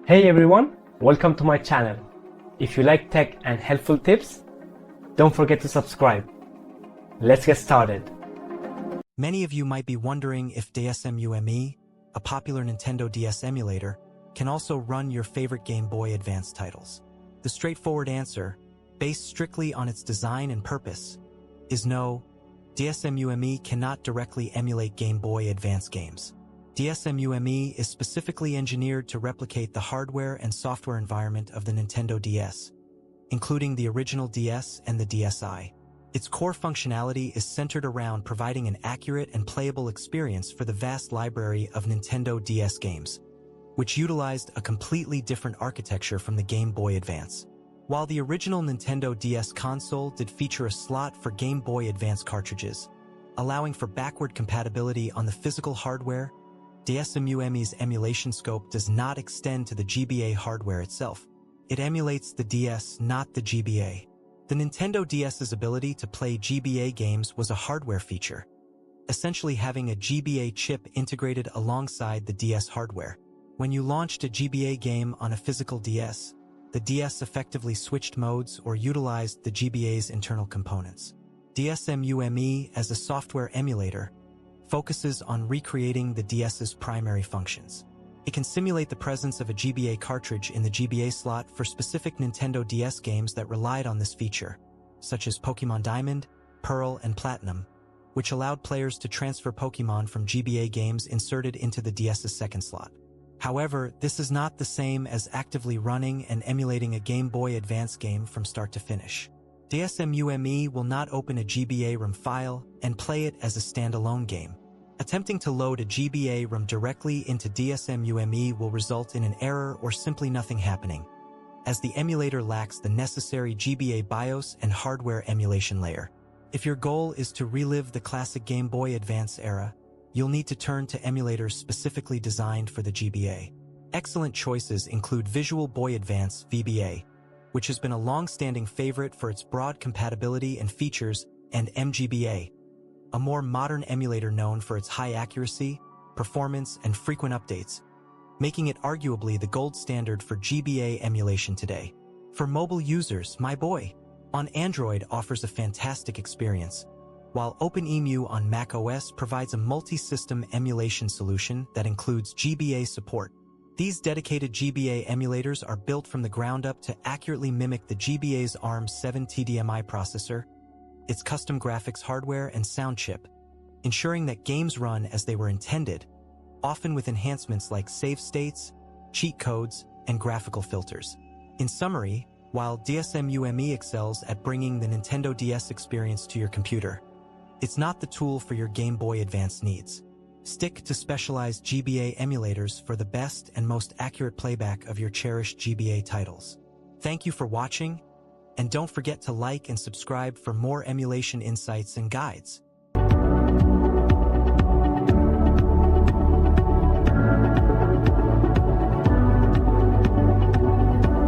Hey everyone, welcome to my channel. If you like tech and helpful tips, don't forget to subscribe. Let's get started. Many of you might be wondering if DeSmuME, a popular Nintendo DS emulator, can also run your favorite Game Boy Advance titles. The straightforward answer, based strictly on its design and purpose, is no. DeSmuME cannot directly emulate Game Boy Advance games. DeSmuME is specifically engineered to replicate the hardware and software environment of the Nintendo DS, including the original DS and the DSi. Its core functionality is centered around providing an accurate and playable experience for the vast library of Nintendo DS games, which utilized a completely different architecture from the Game Boy Advance. While the original Nintendo DS console did feature a slot for Game Boy Advance cartridges, allowing for backward compatibility on the physical hardware, DeSmuME's emulation scope does not extend to the GBA hardware itself. It emulates the DS, not the GBA. The Nintendo DS's ability to play GBA games was a hardware feature, essentially having a GBA chip integrated alongside the DS hardware. When you launched a GBA game on a physical DS, the DS effectively switched modes or utilized the GBA's internal components. DeSmuME, as a software emulator, focuses on recreating the DS's primary functions. It can simulate the presence of a GBA cartridge in the GBA slot for specific Nintendo DS games that relied on this feature, such as Pokémon Diamond, Pearl, and Platinum, which allowed players to transfer Pokémon from GBA games inserted into the DS's second slot. However, this is not the same as actively running and emulating a Game Boy Advance game from start to finish. DeSmuME will not open a GBA ROM file and play it as a standalone game. Attempting to load a GBA ROM directly into DeSmuME will result in an error or simply nothing happening, as the emulator lacks the necessary GBA BIOS and hardware emulation layer. If your goal is to relive the classic Game Boy Advance era, you'll need to turn to emulators specifically designed for the GBA. Excellent choices include Visual Boy Advance (VBA), which has been a long-standing favorite for its broad compatibility and features, and mGBA, a more modern emulator known for its high accuracy, performance, and frequent updates, making it arguably the gold standard for GBA emulation today. For mobile users, MyBoy on Android offers a fantastic experience, while OpenEmu on macOS provides a multi-system emulation solution that includes GBA support. These dedicated GBA emulators are built from the ground up to accurately mimic the GBA's ARM7 TDMI processor, its custom graphics hardware and sound chip, ensuring that games run as they were intended, often with enhancements like save states, cheat codes, and graphical filters. In summary, while DeSmuME excels at bringing the Nintendo DS experience to your computer, it's not the tool for your Game Boy Advance needs. Stick to specialized GBA emulators for the best and most accurate playback of your cherished GBA titles. Thank you for watching, and don't forget to like and subscribe for more emulation insights and guides.